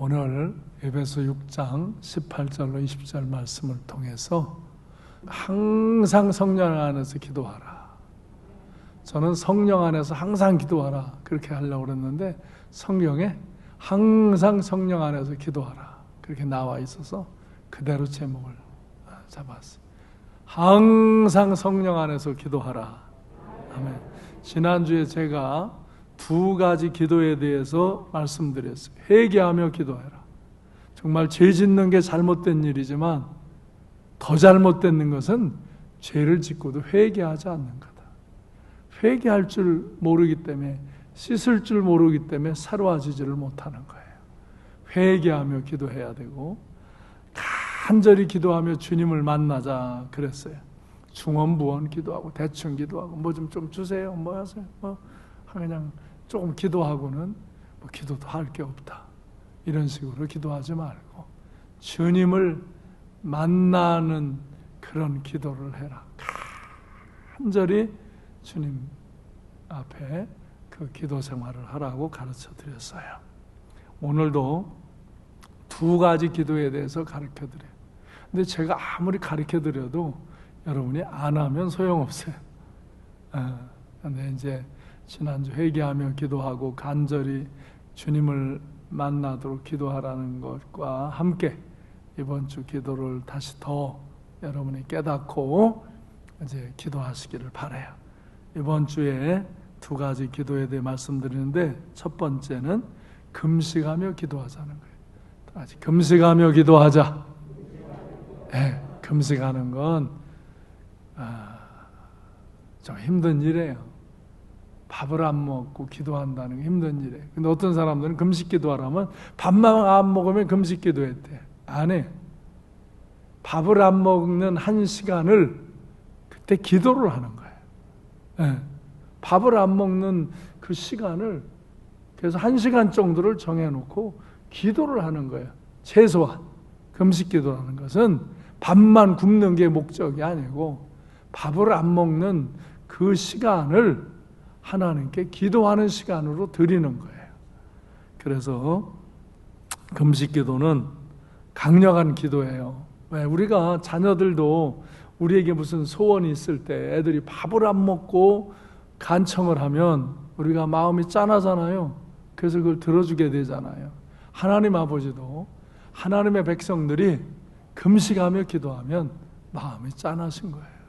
오늘 에베소 6장 18절로 20절 말씀을 통해서 항상 성령 안에서 기도하라. 저는 성령 안에서 항상 기도하라 그렇게 하려고 그랬는데 성경에 항상 성령 안에서 기도하라 그렇게 나와 있어서 그대로 제목을 잡았어요. 항상 성령 안에서 기도하라. 아멘. 지난주에 제가 두 가지 기도에 대해서 말씀드렸어요. 회개하며 기도해라. 정말 죄 짓는 게 잘못된 일이지만 더 잘못된 것은 죄를 짓고도 회개하지 않는 거다. 회개할 줄 모르기 때문에, 씻을 줄 모르기 때문에 사로워지지를 못하는 거예요. 회개하며 기도해야 되고 간절히 기도하며 주님을 만나자 그랬어요. 중언부언 기도하고 대충 기도하고 뭐 좀 주세요, 뭐 하세요, 뭐 그냥 조금 기도하고는 뭐 기도도 할 게 없다 이런 식으로 기도하지 말고 주님을 만나는 그런 기도를 해라. 간절히 주님 앞에 그 기도 생활을 하라고 가르쳐 드렸어요. 오늘도 두 가지 기도에 대해서 가르쳐 드려요. 근데 제가 아무리 가르쳐 드려도 여러분이 안 하면 소용없어요. 근데 이제 지난주 회개하며 기도하고 간절히 주님을 만나도록 기도하라는 것과 함께 이번 주 기도를 다시 더 여러분이 깨닫고 이제 기도하시기를 바라요. 이번 주에 두 가지 기도에 대해 말씀드리는데 첫 번째는 금식하며 기도하자는 거예요. 다시 금식하며 기도하자. 네, 금식하는 건 좀 힘든 일이에요. 밥을 안 먹고 기도한다는 게 힘든 일이에요. 근데 어떤 사람들은 금식 기도하라면 밥만 안 먹으면 금식 기도했대. 안 해. 밥을 안 먹는 한 시간을 그때 기도를 하는 거예요. 네. 밥을 안 먹는 그 시간을 그래서 한 시간 정도를 정해놓고 기도를 하는 거예요. 최소한 금식 기도라는 것은 밥만 굶는 게 목적이 아니고 밥을 안 먹는 그 시간을 하나님께 기도하는 시간으로 드리는 거예요. 그래서 금식 기도는 강력한 기도예요. 왜? 우리가 자녀들도 우리에게 무슨 소원이 있을 때 애들이 밥을 안 먹고 간청을 하면 우리가 마음이 짠하잖아요. 그래서 그걸 들어주게 되잖아요. 하나님 아버지도 하나님의 백성들이 금식하며 기도하면 마음이 짠하신 거예요.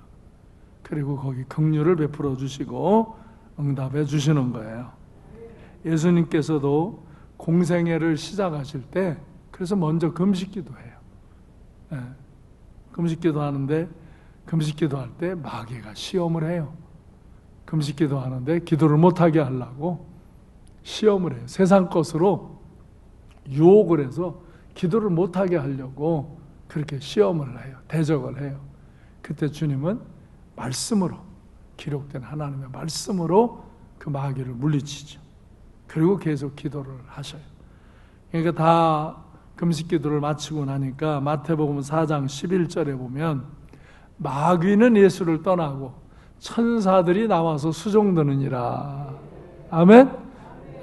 그리고 거기 긍휼을 베풀어 주시고 응답해 주시는 거예요. 예수님께서도 공생애를 시작하실 때 그래서 먼저 금식 기도해요. 네. 금식 기도하는데 금식 기도할 때 마귀가 시험을 해요. 금식 기도하는데 기도를 못하게 하려고 시험을 해요. 세상 것으로 유혹을 해서 기도를 못하게 하려고 그렇게 시험을 해요. 대적을 해요. 그때 주님은 말씀으로, 기록된 하나님의 말씀으로 그 마귀를 물리치죠. 그리고 계속 기도를 하셔요. 그러니까 다 금식 기도를 마치고 나니까 마태복음 4장 11절에 보면 마귀는 예수를 떠나고 천사들이 나와서 수종드느니라. 아멘?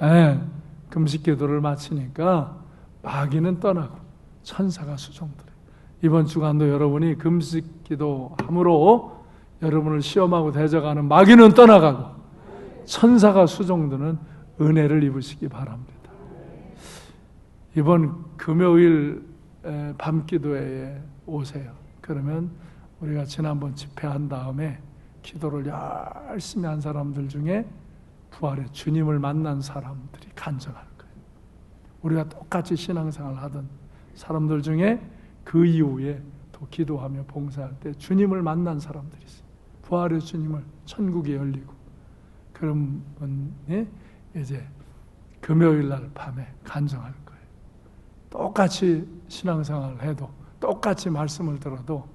네. 금식 기도를 마치니까 마귀는 떠나고 천사가 수종드려요. 이번 주간도 여러분이 금식 기도함으로 여러분을 시험하고 대적하는 마귀는 떠나가고 천사가 수종드는 은혜를 입으시기 바랍니다. 이번 금요일 밤기도회에 오세요. 그러면 우리가 지난번 집회한 다음에 기도를 열심히 한 사람들 중에 부활의 주님을 만난 사람들이 간증할 거예요. 우리가 똑같이 신앙생활을 하던 사람들 중에 그 이후에 또 기도하며 봉사할 때 주님을 만난 사람들이 있어요. 부활의 주님을 천국이 열리고 그런 분이 이제 금요일 날 밤에 간증할 거예요. 똑같이 신앙생활을 해도 똑같이 말씀을 들어도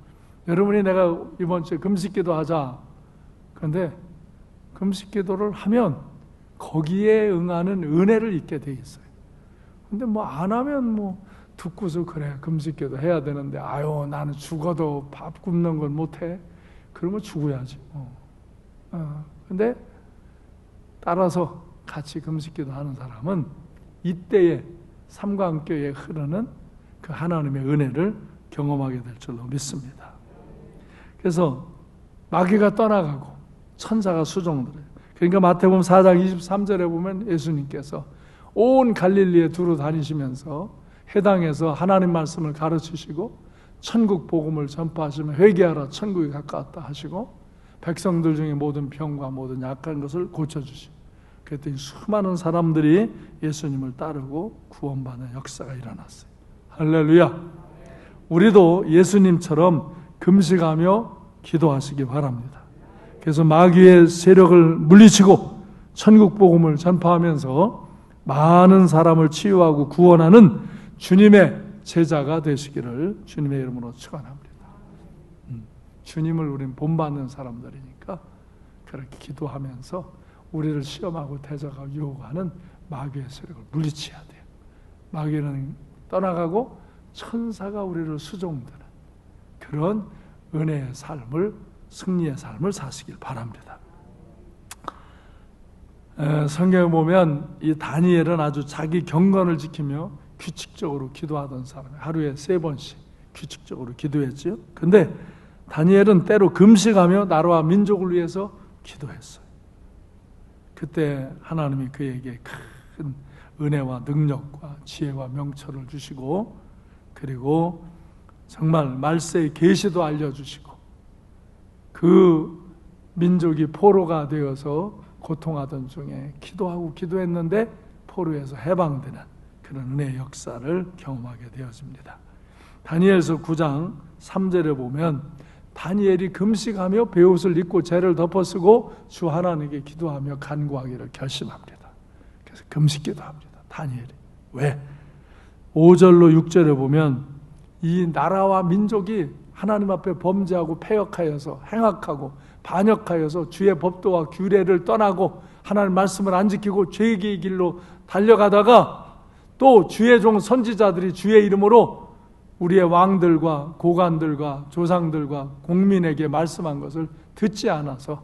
여러분이 내가 이번 주에 금식기도 하자. 그런데 금식기도를 하면 거기에 응하는 은혜를 입게 돼 있어요. 근데 뭐 안 하면 뭐 듣고서 그래 금식기도 해야 되는데 아유 나는 죽어도 밥 굶는 걸 못해. 그러면 죽어야지. 근데 따라서 같이 금식기도 하는 사람은 이때에 삶과 함께 흐르는 그 하나님의 은혜를 경험하게 될 줄로 믿습니다. 그래서 마귀가 떠나가고 천사가 수종들어요. 그러니까 마태복음 4장 23절에 보면 예수님께서 온 갈릴리에 두루 다니시면서 해당에서 하나님 말씀을 가르치시고 천국 복음을 전파하시며 회개하라 천국이 가까웠다 하시고 백성들 중에 모든 병과 모든 약한 것을 고쳐주시고 그랬더니 수많은 사람들이 예수님을 따르고 구원받는 역사가 일어났어요. 할렐루야. 우리도 예수님처럼 금식하며 기도하시기 바랍니다. 그래서 마귀의 세력을 물리치고 천국 복음을 전파하면서 많은 사람을 치유하고 구원하는 주님의 제자가 되시기를 주님의 이름으로 축원합니다. 주님을 우리는 본받는 사람들이니까 그렇게 기도하면서 우리를 시험하고 대적하고 유혹하는 마귀의 세력을 물리쳐야 돼요. 마귀는 떠나가고 천사가 우리를 수종드는 그런 은혜의 삶을, 승리의 삶을 사시길 바랍니다. 성경에 보면 이 다니엘은 아주 자기 경건을 지키며 규칙적으로 기도하던 사람이에요. 하루에 3번씩 규칙적으로 기도했죠. 근데 다니엘은 때로 금식하며 나라와 민족을 위해서 기도했어요. 그때 하나님이 그에게 큰 은혜와 능력과 지혜와 명철을 주시고 그리고 정말 말세의 계시도 알려주시고 그 민족이 포로가 되어서 고통하던 중에 기도하고 기도했는데 포로에서 해방되는 그런 은혜의 역사를 경험하게 되어집니다. 다니엘서 9장 3절에 보면 다니엘이 금식하며 베옷을 입고 죄를 덮어쓰고 주 하나님께 기도하며 간구하기를 결심합니다. 그래서 금식 기도합니다. 다니엘이. 왜? 5절로 6절에 보면 이 나라와 민족이 하나님 앞에 범죄하고 패역하여서 행악하고 반역하여서 주의 법도와 규례를 떠나고 하나님 말씀을 안 지키고 죄의 길로 달려가다가 또 주의 종 선지자들이 주의 이름으로 우리의 왕들과 고관들과 조상들과 국민에게 말씀한 것을 듣지 않아서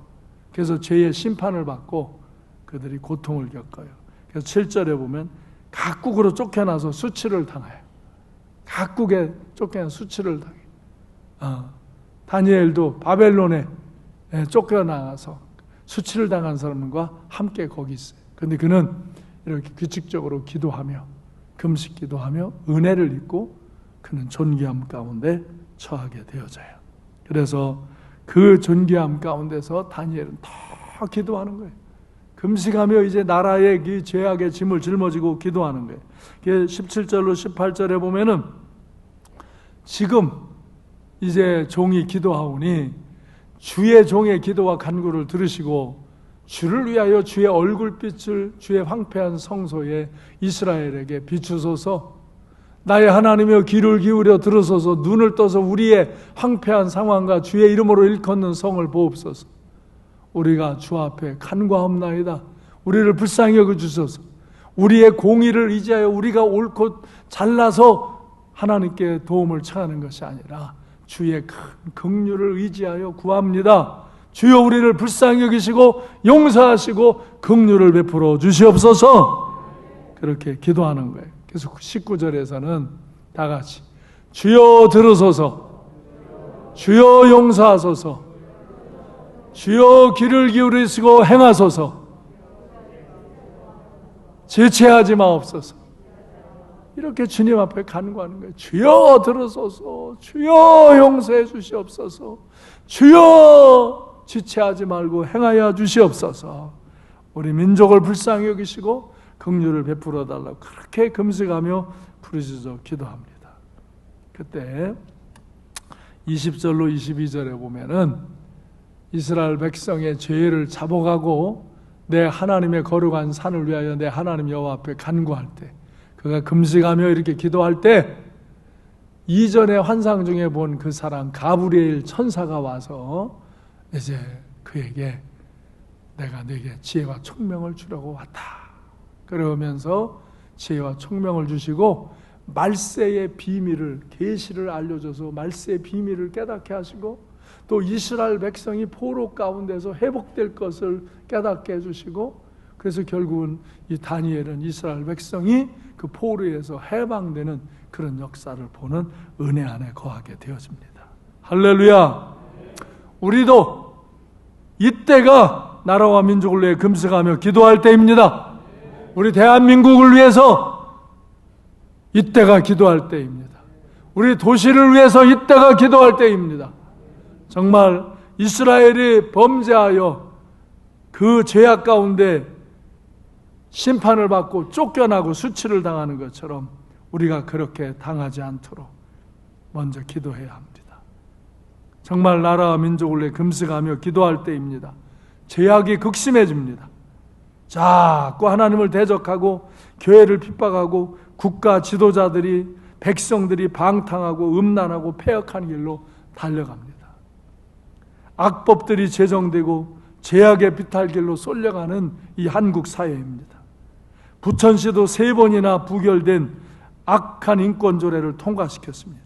그래서 죄의 심판을 받고 그들이 고통을 겪어요. 그래서 7절에 보면 각국으로 쫓겨나서 수치를 당해요. 각국에 쫓겨나 수치를 당해요. 다니엘도 바벨론에 쫓겨나서 수치를 당한 사람과 함께 거기 있어요. 그런데 그는 이렇게 규칙적으로 기도하며 금식 기도하며 은혜를 입고 그는 존귀함 가운데 처하게 되어져요. 그래서 그 존귀함 가운데서 다니엘은 더 기도하는 거예요. 금식하며 이제 나라의 그 죄악의 짐을 짊어지고 기도하는 거예요. 17절로 18절에 보면은 지금 이제 종이 기도하오니 주의 종의 기도와 간구를 들으시고 주를 위하여 주의 얼굴빛을 주의 황폐한 성소에 이스라엘에게 비추소서. 나의 하나님이여 귀를 기울여 들으소서. 눈을 떠서 우리의 황폐한 상황과 주의 이름으로 일컫는 성을 보옵소서. 우리가 주 앞에 간구하옵나이다. 우리를 불쌍히 여겨주소서. 우리의 공의를 의지하여 우리가 옳고 잘나서 하나님께 도움을 청하는 것이 아니라 주의 큰 긍휼을 의지하여 구합니다. 주여 우리를 불쌍히 여기시고 용서하시고 긍휼을 베풀어 주시옵소서. 그렇게 기도하는 거예요. 그래서 19절에서는 다 같이 주여 들으소서, 주여 용서하소서, 주여 귀를 기울이시고 행하소서, 지체하지 마옵소서. 이렇게 주님 앞에 간구하는 거예요. 주여 들으소서, 주여 용서해 주시옵소서, 주여 지체하지 말고 행하여 주시옵소서. 우리 민족을 불쌍히 여기시고 긍휼을 베풀어 달라고 그렇게 금식하며 부르짖어 기도합니다. 그때 20절로 22절에 보면은 이스라엘 백성의 죄를 자복하고 내 하나님의 거룩한 산을 위하여 내 하나님 여호와 앞에 간구할 때, 그가 금식하며 이렇게 기도할 때 이전의 환상 중에 본 그 사람 가브리엘 천사가 와서 이제 그에게 내가 네게 지혜와 총명을 주려고 왔다. 그러면서 지혜와 총명을 주시고 말세의 비밀을, 계시를 알려줘서 말세의 비밀을 깨닫게 하시고 또 이스라엘 백성이 포로 가운데서 회복될 것을 깨닫게 해주시고, 그래서 결국은 이 다니엘은 이스라엘 백성이 그 포로에서 해방되는 그런 역사를 보는 은혜 안에 거하게 되어집니다. 할렐루야. 우리도 이때가 나라와 민족을 위해 금식하며 기도할 때입니다. 우리 대한민국을 위해서 이때가 기도할 때입니다. 우리 도시를 위해서 이때가 기도할 때입니다. 정말 이스라엘이 범죄하여 그 죄악 가운데 심판을 받고 쫓겨나고 수치를 당하는 것처럼 우리가 그렇게 당하지 않도록 먼저 기도해야 합니다. 정말 나라와 민족을 위해 금식하며 기도할 때입니다. 죄악이 극심해집니다. 자꾸 하나님을 대적하고 교회를 핍박하고 국가 지도자들이 백성들이 방탕하고 음란하고 폐역한 길로 달려갑니다. 악법들이 제정되고 죄악의 비탈길로 쏠려가는 이 한국 사회입니다. 부천시도 3번이나 부결된 악한 인권조례를 통과시켰습니다.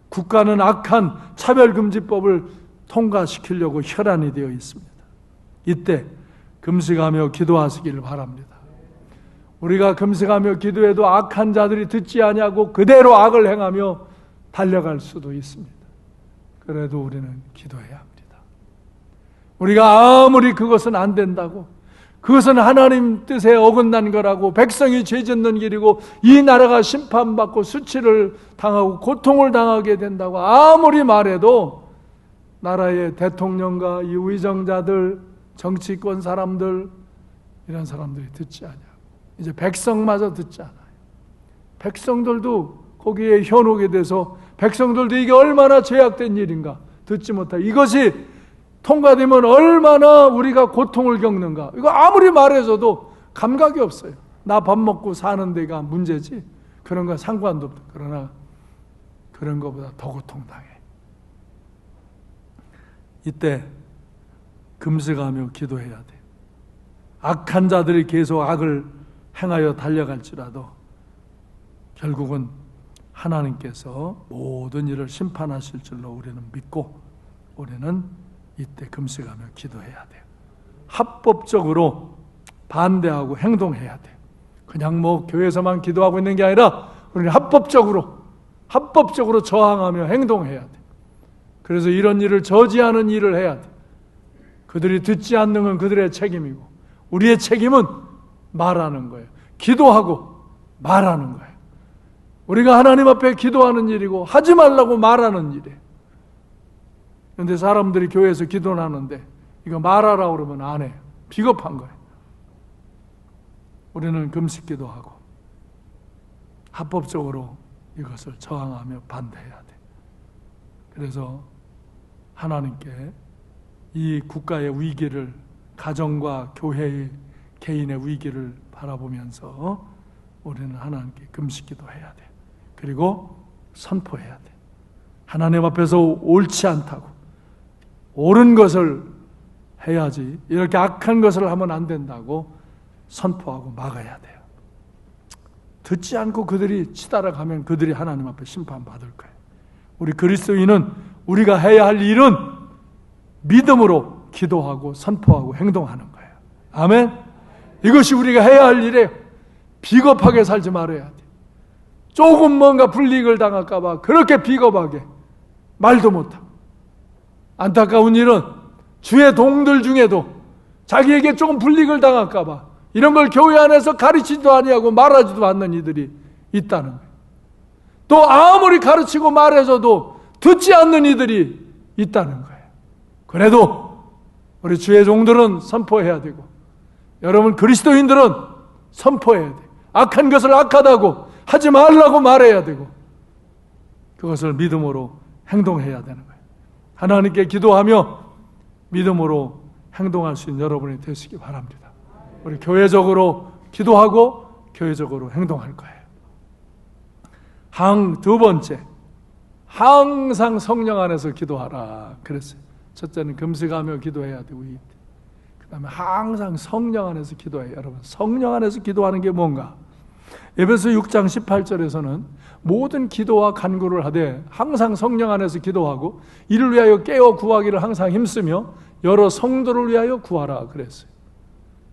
국가는 악한 차별금지법을 통과시키려고 혈안이 되어 있습니다. 이때 금식하며 기도하시기를 바랍니다. 우리가 금식하며 기도해도 악한 자들이 듣지 아니하고 그대로 악을 행하며 달려갈 수도 있습니다. 그래도 우리는 기도해야 합니다. 우리가 아무리 그것은 안 된다고, 그것은 하나님 뜻에 어긋난 거라고, 백성이 죄 짓는 길이고 이 나라가 심판받고 수치를 당하고 고통을 당하게 된다고 아무리 말해도 나라의 대통령과 이 위정자들, 정치권 사람들, 이런 사람들이 듣지 않아요. 이제 백성마저 듣지 않아요. 백성들도 거기에 현혹이 돼서 백성들도 이게 얼마나 죄악된 일인가 듣지 못하고, 이것이 통과되면 얼마나 우리가 고통을 겪는가, 이거 아무리 말해줘도 감각이 없어요. 나 밥 먹고 사는 데가 문제지 그런 거 상관도 없다. 그러나 그런 것보다 더 고통당해. 이때 금식하며 기도해야 돼요. 악한 자들이 계속 악을 행하여 달려갈지라도 결국은 하나님께서 모든 일을 심판하실 줄로 우리는 믿고, 우리는 이때 금식하며 기도해야 돼요. 합법적으로 반대하고 행동해야 돼요. 그냥 뭐 교회에서만 기도하고 있는 게 아니라 우리는 합법적으로 저항하며 행동해야 돼요. 그래서 이런 일을 저지하는 일을 해야 돼요. 그들이 듣지 않는 건 그들의 책임이고, 우리의 책임은 말하는 거예요. 기도하고 말하는 거예요. 우리가 하나님 앞에 기도하는 일이고 하지 말라고 말하는 일이에요. 그런데 사람들이 교회에서 기도는 하는데 이거 말하라고 그러면 안 해요. 비겁한 거예요. 우리는 금식 기도하고 합법적으로 이것을 저항하며 반대해야 돼. 그래서 하나님께 이 국가의 위기를, 가정과 교회의, 개인의 위기를 바라보면서 우리는 하나님께 금식 기도해야 돼. 그리고 선포해야 돼. 하나님 앞에서 옳지 않다고, 옳은 것을 해야지 이렇게 악한 것을 하면 안 된다고 선포하고 막아야 돼요. 듣지 않고 그들이 치달아가면 그들이 하나님 앞에 심판받을 거예요. 우리 그리스도인은 우리가 해야 할 일은 믿음으로 기도하고 선포하고 행동하는 거예요. 아멘. 이것이 우리가 해야 할 일이에요. 비겁하게 살지 말아야 돼. 조금 뭔가 불이익을 당할까 봐 그렇게 비겁하게 말도 못하고. 안타까운 일은 주의 동들 중에도 자기에게 조금 불이익을 당할까 봐 이런 걸 교회 안에서 가르치지도 아니하고 말하지도 않는 이들이 있다는 거예요. 또 아무리 가르치고 말해줘도 듣지 않는 이들이 있다는 거예요. 그래도 우리 주의 종들은 선포해야 되고, 여러분 그리스도인들은 선포해야 돼요. 악한 것을 악하다고 하지 말라고 말해야 되고, 그것을 믿음으로 행동해야 되는 거예요. 하나님께 기도하며 믿음으로 행동할 수 있는 여러분이 되시기 바랍니다. 우리 교회적으로 기도하고 교회적으로 행동할 거예요. 두 번째, 항상 성령 안에서 기도하라 그랬어요. 첫째는 금식하며 기도해야 되고, 그 다음에 항상 성령 안에서 기도해요. 여러분, 성령 안에서 기도하는 게 뭔가? 에베소 6장 18절에서는 모든 기도와 간구를 하되 항상 성령 안에서 기도하고 이를 위하여 깨어 구하기를 항상 힘쓰며 여러 성도를 위하여 구하라 그랬어요.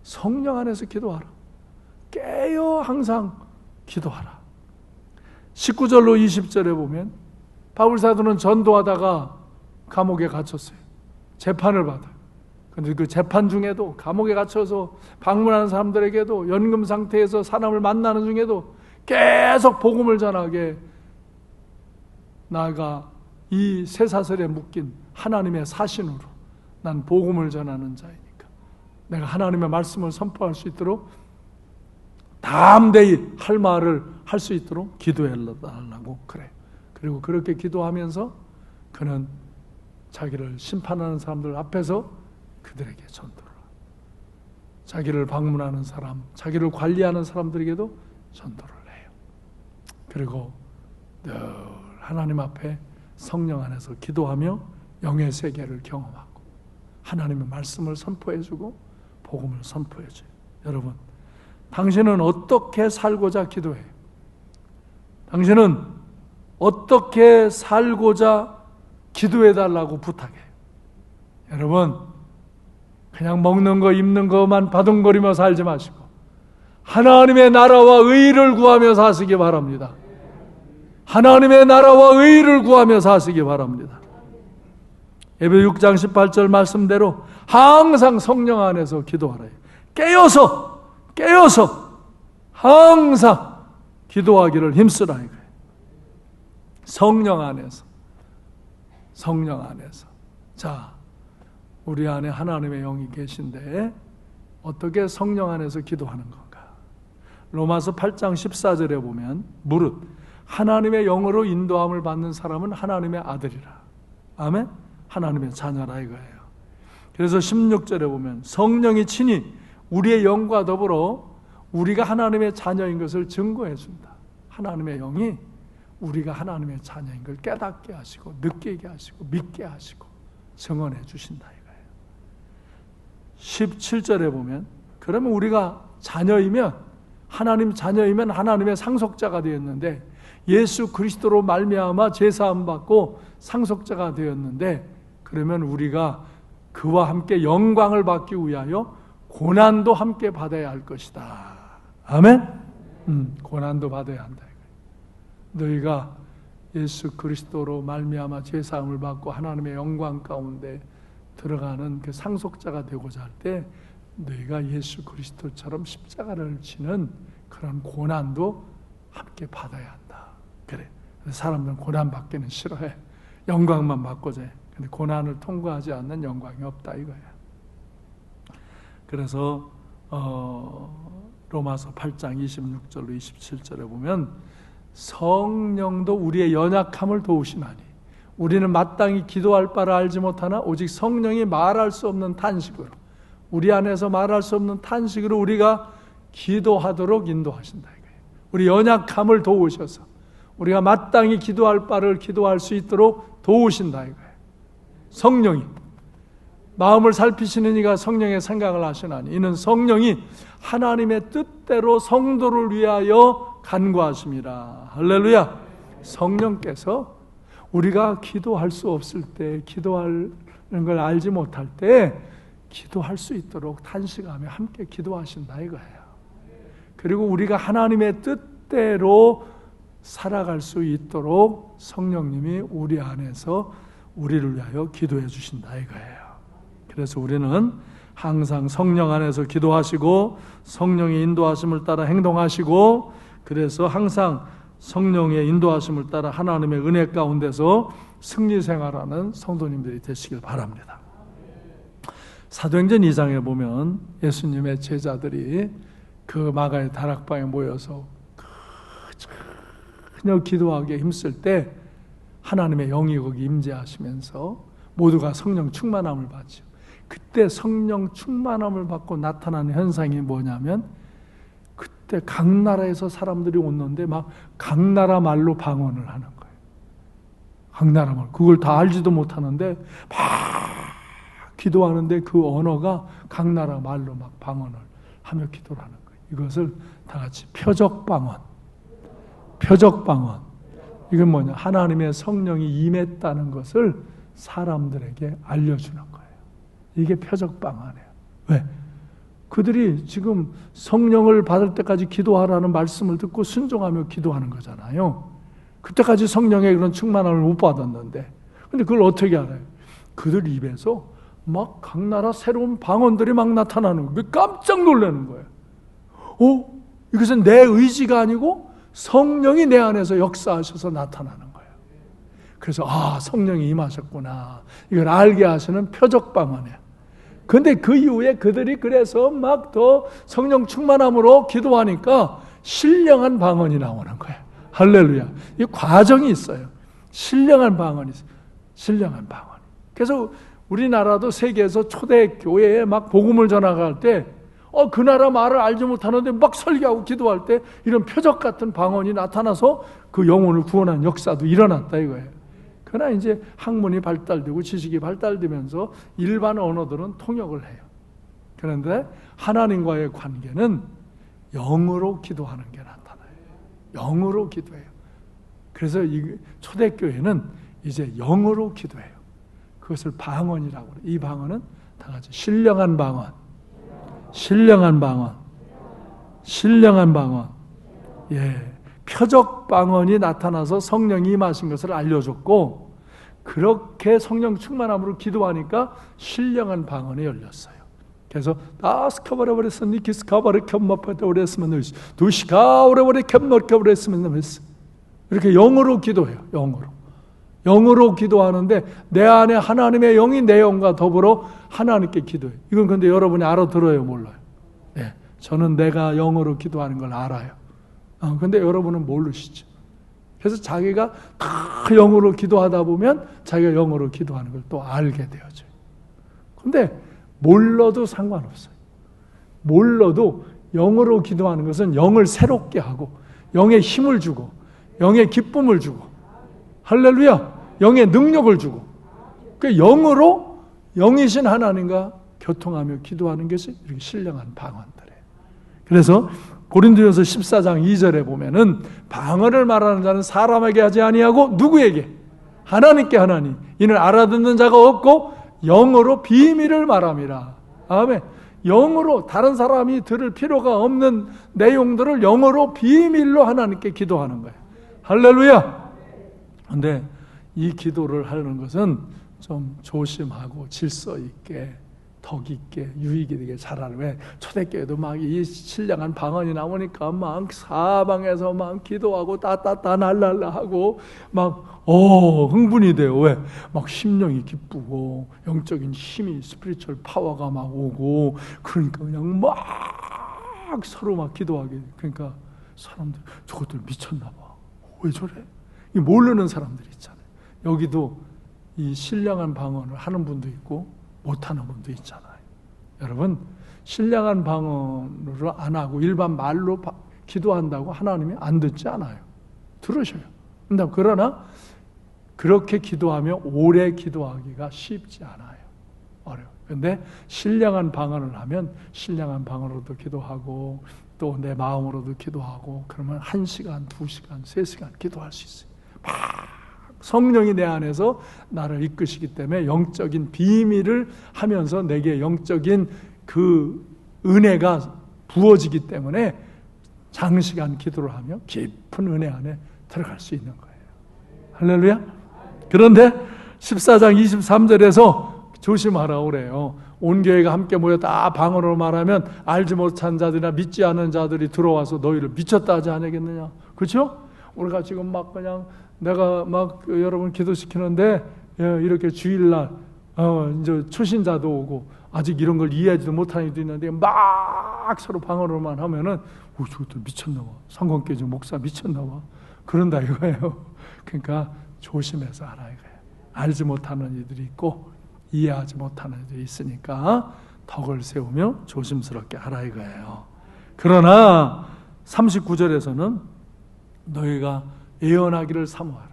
성령 안에서 기도하라. 깨어 항상 기도하라. 19절로 20절에 보면 바울 사도는 전도하다가 감옥에 갇혔어요. 재판을 받아요. 그런데 그 재판 중에도 감옥에 갇혀서 방문하는 사람들에게도 연금 상태에서 사람을 만나는 중에도 계속 복음을 전하게 나아가 이 쇠사슬에 묶인 하나님의 사신으로 난 복음을 전하는 자이니까 내가 하나님의 말씀을 선포할 수 있도록 담대히 할 말을 할 수 있도록 기도해달라고 그래요. 그리고 그렇게 기도하면서 그는 자기를 심판하는 사람들 앞에서 그들에게 전도를 하고 자기를 방문하는 사람, 자기를 관리하는 사람들에게도 전도를 해요. 그리고 늘 하나님 앞에 성령 안에서 기도하며 영의 세계를 경험하고 하나님의 말씀을 선포해주고 복음을 선포해줘요. 여러분, 당신은 어떻게 살고자 기도해요? 당신은 어떻게 살고자 기도해달라고 부탁해요? 여러분, 그냥 먹는 거 입는 것만 바둥거리며 살지 마시고 하나님의 나라와 의를 구하며 사시기 바랍니다. 하나님의 나라와 의를 구하며 사시기 바랍니다. 예배 6장 18절 말씀대로 항상 성령 안에서 기도하라. 깨어서 항상 기도하기를 힘쓰라 이거예요. 성령 안에서. 자, 우리 안에 하나님의 영이 계신데 어떻게 성령 안에서 기도하는 건가? 로마서 8장 14절에 보면 무릇 하나님의 영으로 인도함을 받는 사람은 하나님의 아들이라. 아멘? 하나님의 자녀라 이거예요. 그래서 16절에 보면 성령이 친히 우리의 영과 더불어 우리가 하나님의 자녀인 것을 증거해 준다. 하나님의 영이 우리가 하나님의 자녀인 걸 깨닫게 하시고 느끼게 하시고 믿게 하시고 증언해 주신다 이거예요. 17절에 보면 그러면 우리가 자녀이면 하나님 자녀이면 하나님의 상속자가 되었는데 예수 그리스도로 말미암아 제사함 받고 상속자가 되었는데 그러면 우리가 그와 함께 영광을 받기 위하여 고난도 함께 받아야 할 것이다. 아멘? 고난도 받아야 한다. 너희가 예수 그리스도로 말미암아 제사함을 받고 하나님의 영광 가운데 들어가는 그 상속자가 되고자 할 때 너희가 예수 그리스도처럼 십자가를 지는 그런 고난도 함께 받아야 한다. 그래. 사람들은 고난 받기는 싫어해. 영광만 받고자 해. 근데 고난을 통과하지 않는 영광이 없다 이거야. 그래서 로마서 8장 26절로 27절에 보면 성령도 우리의 연약함을 도우시나니 우리는 마땅히 기도할 바를 알지 못하나 오직 성령이 말할 수 없는 탄식으로 우리 안에서 말할 수 없는 탄식으로 우리가 기도하도록 인도하신다 이거예요. 우리 연약함을 도우셔서 우리가 마땅히 기도할 바를 기도할 수 있도록 도우신다 이거예요. 성령이 마음을 살피시는 이가 성령의 생각을 하시나니 이는 성령이 하나님의 뜻대로 성도를 위하여 간구하심이라. 할렐루야. 성령께서 우리가 기도할 수 없을 때 기도하는 걸 알지 못할 때 기도할 수 있도록 탄식하며 함께 기도하신다 이거예요. 그리고 우리가 하나님의 뜻대로 살아갈 수 있도록 성령님이 우리 안에서 우리를 위하여 기도해 주신다 이거예요. 그래서 우리는 항상 성령 안에서 기도하시고 성령의 인도하심을 따라 행동하시고 그래서 항상 성령의 인도하심을 따라 하나님의 은혜 가운데서 승리 생활하는 성도님들이 되시길 바랍니다. 사도행전 2장에 보면 예수님의 제자들이 그 마가의 다락방에 모여서 그저 기도하기에 힘쓸 때 하나님의 영이 거기 임재하시면서 모두가 성령 충만함을 받죠. 그때 성령 충만함을 받고 나타나는 현상이 뭐냐면 그때 각 나라에서 사람들이 오는데 막 각 나라 말로 방언을 하는 거예요. 각 나라 말. 그걸 다 알지도 못하는데 막 기도하는데 그 언어가 각 나라 말로 막 방언을 하며 기도를 하는 거예요. 이것을 다 같이 표적방언. 이건 뭐냐? 하나님의 성령이 임했다는 것을 사람들에게 알려주는 거예요. 이게 표적방언이에요. 왜? 그들이 지금 성령을 받을 때까지 기도하라는 말씀을 듣고 순종하며 기도하는 거잖아요. 그때까지 성령의 그런 충만함을 못 받았는데, 근데 그걸 어떻게 알아요? 그들 입에서 막 각 나라 새로운 방언들이 막 나타나는 거예요. 깜짝 놀라는 거예요. 이것은 내 의지가 아니고 성령이 내 안에서 역사하셔서 나타나는 거예요. 그래서 성령이 임하셨구나, 이걸 알게 하시는 표적 방언이에요. 근데 그 이후에 그들이 그래서 막 더 성령 충만함으로 기도하니까 신령한 방언이 나오는 거예요. 할렐루야. 이 과정이 있어요. 신령한 방언이 있어요. 신령한 방언. 그래서 우리나라도 세계에서 초대 교회에 막 복음을 전하갈 때 그 나라 말을 알지 못하는데 막 설교하고 기도할 때 이런 표적 같은 방언이 나타나서 그 영혼을 구원한 역사도 일어났다 이거예요. 그러나 이제 학문이 발달되고 지식이 발달되면서 일반 언어들은 통역을 해요. 그런데 하나님과의 관계는 영으로 기도하는 게 나타나요. 영으로 기도해요. 그래서 이 초대교회는 이제 영으로 기도해요. 그것을 방언이라고 그래요. 이 방언은 다 같이 신령한 방언, 신령한 방언, 신령한 방언. 표적 방언이 나타나서 성령이 임하신 것을 알려줬고, 그렇게 성령 충만함으로 기도하니까 신령한 방언이 열렸어요. 그래서 다스카바라버레스 니키스카바르 켬마파다오레스만 두시카오레버레 켬마카브레스만 이렇게 영으로 기도해요. 영으로 기도하는데 내 안에 하나님의 영이 내 영과 더불어 하나님께 기도해요. 이건 근데 여러분이 알아들어요, 몰라요? 저는 내가 영으로 기도하는 걸 알아요. 근데 여러분은 모르시죠. 그래서 자기가 다 영으로 기도하다 보면 자기가 영으로 기도하는 걸 또 알게 되어져요. 근데 몰라도 상관없어요. 몰라도 영으로 기도하는 것은 영을 새롭게 하고 영의 힘을 주고 영의 기쁨을 주고, 할렐루야, 영의 능력을 주고, 그 영으로 영이신 하나님과 교통하며 기도하는 것이 이렇게 신령한 방언들이에요. 그래서 고린도전서 14장 2절에 보면은 방언을 말하는 자는 사람에게 하지 아니하고 누구에게? 하나님께 하나니 이는 알아듣는 자가 없고 영어로 비밀을 말함이라. 아멘. 영어로 다른 사람이 들을 필요가 없는 내용들을 영어로 비밀로 하나님께 기도하는 거예요. 할렐루야. 근데 이 기도를 하는 것은 좀 조심하고 질서 있게, 덕 있게, 유익이 되게 잘하는. 왜 초대교회도 막 이 신령한 방언이 나오니까 막 사방에서 막 기도하고 따따따 날랄라 하고 막 흥분이 돼요. 왜? 막 심령이 기쁘고 영적인 힘이, 스피리추얼 파워가 막 오고, 그러니까 그냥 막 서로 막 기도하게. 그러니까 사람들 저것들 미쳤나 봐. 왜 저래? 이 모르는 사람들이 있잖아요. 여기도 이 신령한 방언을 하는 분도 있고 못하는 분도 있잖아요. 여러분, 신령한 방언으로 안 하고 일반 말로 기도한다고 하나님이 안 듣지 않아요. 들으셔요. 그러나 그렇게 기도하며 오래 기도하기가 쉽지 않아요. 어려워요. 그런데 신령한 방언을 하면 신령한 방언으로도 기도하고 또 내 마음으로도 기도하고, 그러면 1시간, 2시간, 3시간 기도할 수 있어요. 막 성령이 내 안에서 나를 이끄시기 때문에 영적인 비밀을 하면서 내게 영적인 그 은혜가 부어지기 때문에 장시간 기도를 하며 깊은 은혜 안에 들어갈 수 있는 거예요. 할렐루야. 그런데 14장 23절에서 조심하라 그래요. 온 교회가 함께 모여 다 방언으로 말하면 알지 못한 자들이나 믿지 않은 자들이 들어와서 너희를 미쳤다 하지 않겠느냐. 그렇죠? 우리가 지금 막 그냥 내가 막 여러분 기도시키는데 이렇게 주일날 이제 초신자도 오고 아직 이런 걸 이해하지도 못하는 이도 있는데 막 서로 방언으로만 하면은 저것들 미쳤나 봐. 성공교주 목사 미쳤나 봐. 그런다 이거예요. 그러니까 조심해서 알아야 해요. 알지 못하는 이들이 있고 이해하지 못하는 이들이 있으니까 덕을 세우며 조심스럽게 하라 이거예요. 그러나 39절에서는 너희가 예언하기를 사모하라.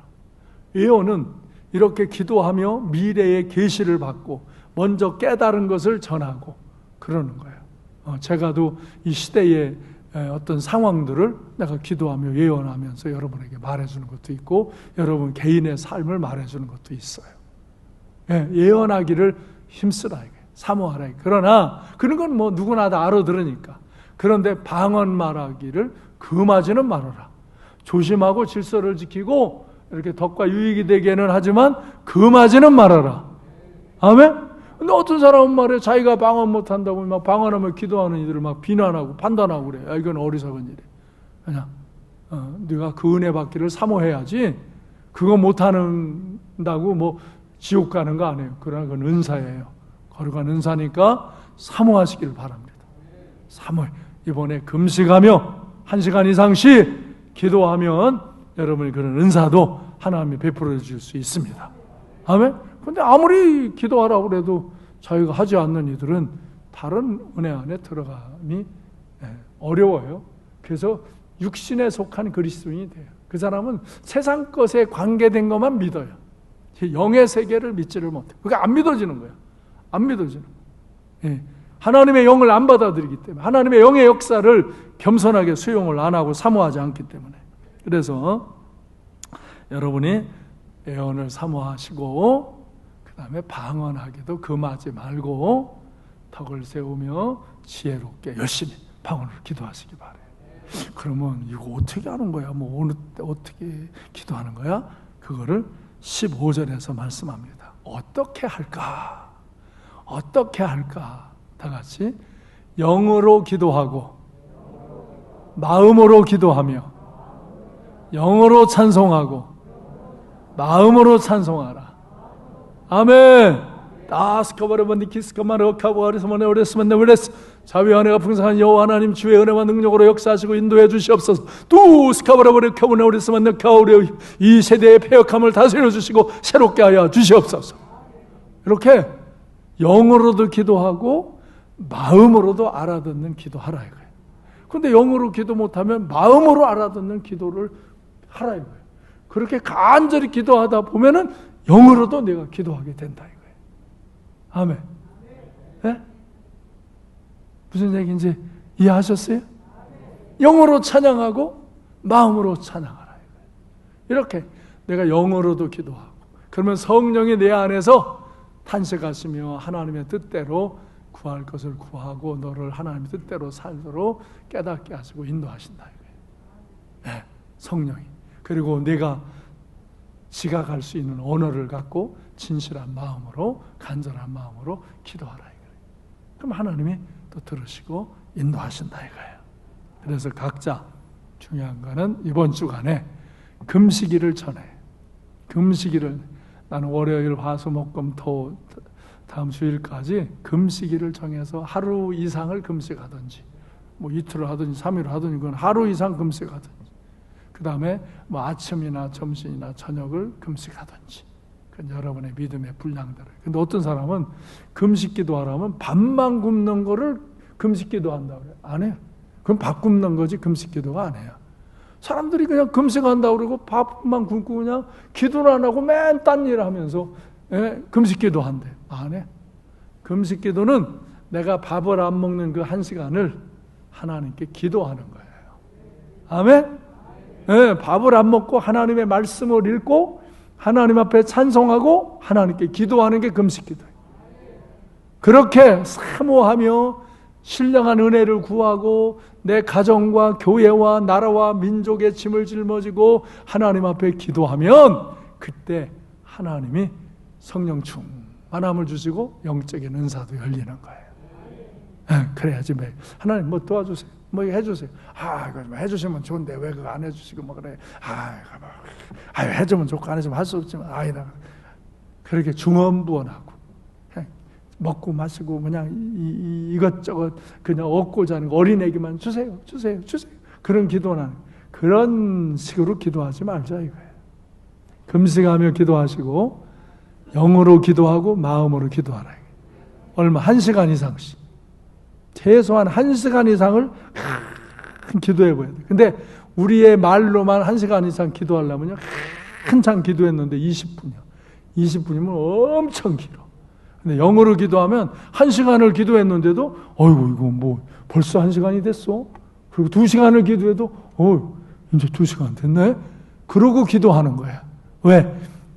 예언은 이렇게 기도하며 미래의 계시를 받고 먼저 깨달은 것을 전하고 그러는 거예요. 제가도 이 시대의 어떤 상황들을 내가 기도하며 예언하면서 여러분에게 말해주는 것도 있고 여러분 개인의 삶을 말해주는 것도 있어요. 예언하기를 힘쓰라 이거예요. 사모하라. 그러나 그런 건 뭐 누구나 다 알아들으니까. 그런데 방언 말하기를 금하지는 말아라. 조심하고 질서를 지키고 이렇게 덕과 유익이 되게는 하지만 금하지는 말아라. 아멘? 근데 어떤 사람은 말이에요. 자기가 방언 못한다고 막 방언하며 기도하는 이들을 막 비난하고 판단하고 그래요. 야, 이건 어리석은 일이에요. 그냥 네가 그 은혜 받기를 사모해야지 그거 못한다고 뭐 지옥 가는 거 아니에요. 그러나 그건 은사예요. 거룩한 은사니까 사모하시기를 바랍니다. 사모해. 이번에 금식하며 1시간 이상씩 기도하면 여러분이 그런 은사도 하나님이 베풀어 주실 수 있습니다. 아멘? 근데 아무리 기도하라고 그래도 자기가 하지 않는 이들은 다른 은혜 안에 들어감이 어려워요. 그래서 육신에 속한 그리스도인이 돼요. 그 사람은 세상 것에 관계된 것만 믿어요. 영의 세계를 믿지를 못해요. 그게 안 믿어지는 거예요. 안 믿어지는 거예요. 예. 하나님의 영을 안 받아들이기 때문에, 하나님의 영의 역사를 겸손하게 수용을 안 하고 사모하지 않기 때문에. 그래서 여러분이 애언을 사모하시고 그 다음에 방언하기도 금하지 말고 덕을 세우며 지혜롭게 열심히 방언으로 기도하시기 바래요. 그러면 이거 어떻게 하는 거야? 뭐 어느 때 어떻게 기도하는 거야? 그거를 15절에서 말씀합니다. 어떻게 할까? 어떻게 할까? 다 같이 영으로 기도하고 마음으로 기도하며 영으로 찬송하고 마음으로 찬송하라. 아멘. 자비 은혜가 풍성한 여호와 하나님 주의 은혜와 능력으로 역사하시고 인도해 주시옵소서. 이 세대의 패역함을 다스려 주시고 새롭게 하여 주시옵소서. 이렇게 영으로도 기도하고 마음으로도 알아듣는 기도하라 이거예요. 그런데 영으로 기도 못하면 마음으로 알아듣는 기도를 하라 이거예요. 그렇게 간절히 기도하다 보면은 영으로도 내가 기도하게 된다 이거예요. 아멘. 네? 무슨 얘기인지 이해하셨어요? 영으로 찬양하고 마음으로 찬양하라 이거예요. 이렇게 내가 영으로도 기도하고 그러면 성령이 내 안에서 탄식하시며 하나님의 뜻대로 구할 것을 구하고 너를 하나님의 뜻대로 살도록 깨닫게 하시고 인도하신다 이거예요. 네, 성령이. 그리고 내가 지각할 수 있는 언어를 갖고 진실한 마음으로 간절한 마음으로 기도하라 이거예요. 그럼 하나님이 또 들으시고 인도하신다 이거예요. 그래서 각자 중요한 거는 이번 주간에 금식일을 전해. 금식일을 나는 월요일 화수목금토 다음 주일까지 금식일을 정해서 하루 이상을 금식하든지 뭐 이틀을 하든지 3일을 하든지 그건 하루 이상 금식하든지 그 다음에 뭐 아침이나 점심이나 저녁을 금식하든지 그건 여러분의 믿음의 분량대로. 근데 어떤 사람은 금식 기도하라면 밥만 굶는 거를 금식 기도한다고 그래요. 안 해요. 그럼 밥 굶는 거지 금식 기도가 아니에요. 사람들이 그냥 금식한다고 그러고 밥만 굶고 그냥 기도를 안 하고 맨 딴 일을 하면서 금식 기도한대. 안 해. 금식 기도는 내가 밥을 안 먹는 그 1시간을 하나님께 기도하는 거예요. 아멘? 네, 밥을 안 먹고 하나님의 말씀을 읽고 하나님 앞에 찬송하고 하나님께 기도하는 게 금식 기도예요. 그렇게 사모하며 신령한 은혜를 구하고 내 가정과 교회와 나라와 민족의 짐을 짊어지고 하나님 앞에 기도하면 그때 하나님이 성령 충만함을 주시고 영적인 은사도 열리는 거예요. 그래야지 매 하나님 뭐 도와주세요. 뭐 해주세요. 이거 뭐 해주시면 좋은데 왜 그거 안 해주시고 뭐 그래. 해주면 좋고 안 해주면 할 수 없지만 나 그렇게 중언부언하고 먹고 마시고 그냥 이것저것 그냥 얻고자 하는 거 어린애기만 주세요. 그런 기도는 그런 식으로 기도하지 말자 이거예요. 금식하며 기도하시고 영으로 기도하고 마음으로 기도하라. 얼마 1시간 이상씩 최소한 1시간 이상을 기도해 봐야 돼. 근데 우리의 말로만 1시간 이상 기도하려면요 한참 기도했는데 20분이요. 20분이면 엄청 길어. 근데 영어로 기도하면 1시간을 기도했는데도 어이구 이거 뭐 벌써 1시간이 됐어. 그리고 2시간을 기도해도 이제 2시간 됐네. 그러고 기도하는 거야. 왜?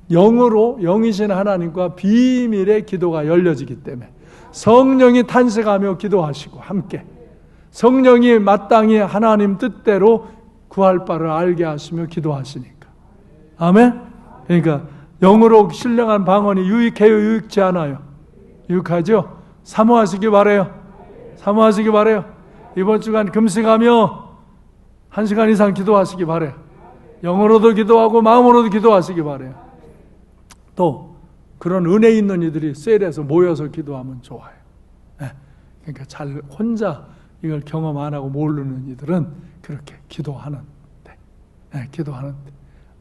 영으로 영이신 하나님과 비밀의 기도가 열려지기 때문에 성령이 탄식하며 기도하시고 함께 성령이 마땅히 하나님 뜻대로 구할 바를 알게 하시며 기도하시니까. 아멘? 그러니까 영으로 신령한 방언이 유익해요, 유익지 않아요? 유익하죠? 사모하시기 바라요. 사모하시기 바라요. 이번 주간 금식하며 1시간 이상 기도하시기 바라요. 영어로도 기도하고 마음으로도 기도하시기 바라요. 또 그런 은혜 있는 이들이 셀에서 모여서 기도하면 좋아요. 네. 그러니까 잘 혼자 이걸 경험 안 하고 모르는 이들은 그렇게 기도하는데, 네, 기도하는데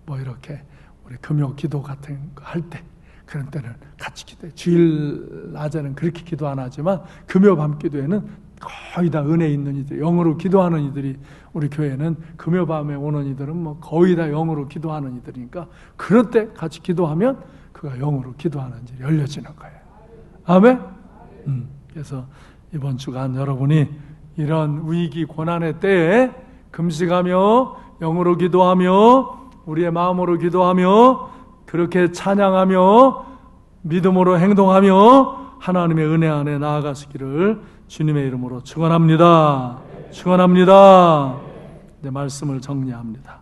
뭐 이렇게 우리 금요 기도 같은 거 할 때 그런 때는 같이 기도해. 주일 낮에는 그렇게 기도 안 하지만 금요 밤 기도에는 거의 다 은혜 있는 이들, 영으로 기도하는 이들이 우리 교회는 금요 밤에 오는 이들은 뭐 거의 다 영으로 기도하는 이들이니까 그럴 때 같이 기도하면 그가 영으로 기도하는 일이 열려지는 거예요. 아멘? 그래서 이번 주간 여러분이 이런 위기 고난의 때에 금식하며 영으로 기도하며 우리의 마음으로 기도하며 그렇게 찬양하며 믿음으로 행동하며 하나님의 은혜 안에 나아가시기를 주님의 이름으로 축원합니다. 축원합니다. 네, 말씀을 정리합니다.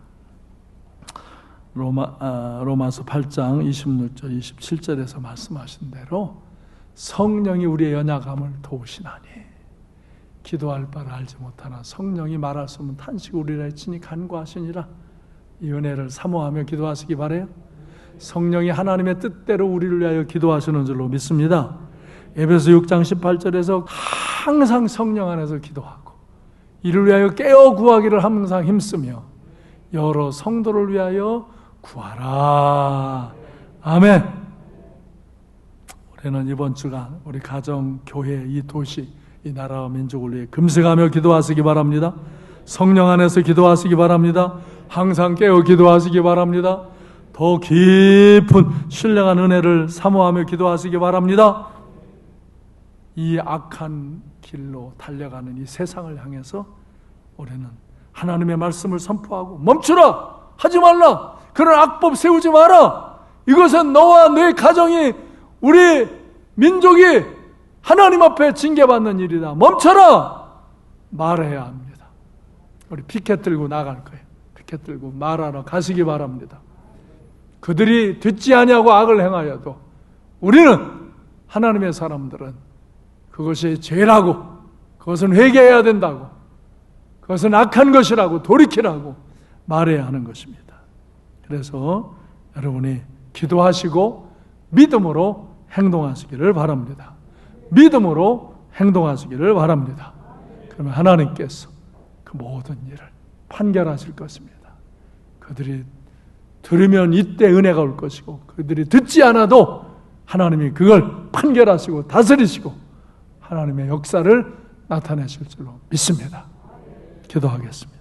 로마서 8장 26절 27절에서 말씀하신 대로 성령이 우리의 연약함을 도우시나니 기도할 바를 알지 못하나 성령이 말할 수 없는 탄식 우리라 했으니 간구하시니라. 이 은혜를 사모하며 기도하시기 바라요. 성령이 하나님의 뜻대로 우리를 위하여 기도하시는 줄로 믿습니다. 에베소 6장 18절에서 항상 성령 안에서 기도하고 이를 위하여 깨어 구하기를 항상 힘쓰며 여러 성도를 위하여 구하라. 아멘. 우리는 이번 주간 우리 가정, 교회, 이 도시, 이 나라와 민족을 위해 금식하며 기도하시기 바랍니다. 성령 안에서 기도하시기 바랍니다. 항상 깨어 기도하시기 바랍니다. 더 깊은 신령한 은혜를 사모하며 기도하시기 바랍니다. 이 악한 길로 달려가는 이 세상을 향해서 우리는 하나님의 말씀을 선포하고 멈추라! 하지 말라! 그런 악법 세우지 마라! 이것은 너와 네 가정이 우리 민족이 하나님 앞에 징계받는 일이다. 멈춰라! 말해야 합니다. 우리 피켓 들고 나갈 거예요. 피켓 들고 말하러 가시기 바랍니다. 그들이 듣지 아니하고 악을 행하여도 우리는 하나님의 사람들은 그것이 죄라고, 그것은 회개해야 된다고, 그것은 악한 것이라고 돌이키라고 말해야 하는 것입니다. 그래서 여러분이 기도하시고 믿음으로 행동하시기를 바랍니다. 믿음으로 행동하시기를 바랍니다. 그러면 하나님께서 그 모든 일을 판결하실 것입니다. 그들이 들으면 이때 은혜가 올 것이고 그들이 듣지 않아도 하나님이 그걸 판결하시고 다스리시고 하나님의 역사를 나타내실 줄로 믿습니다. 기도하겠습니다.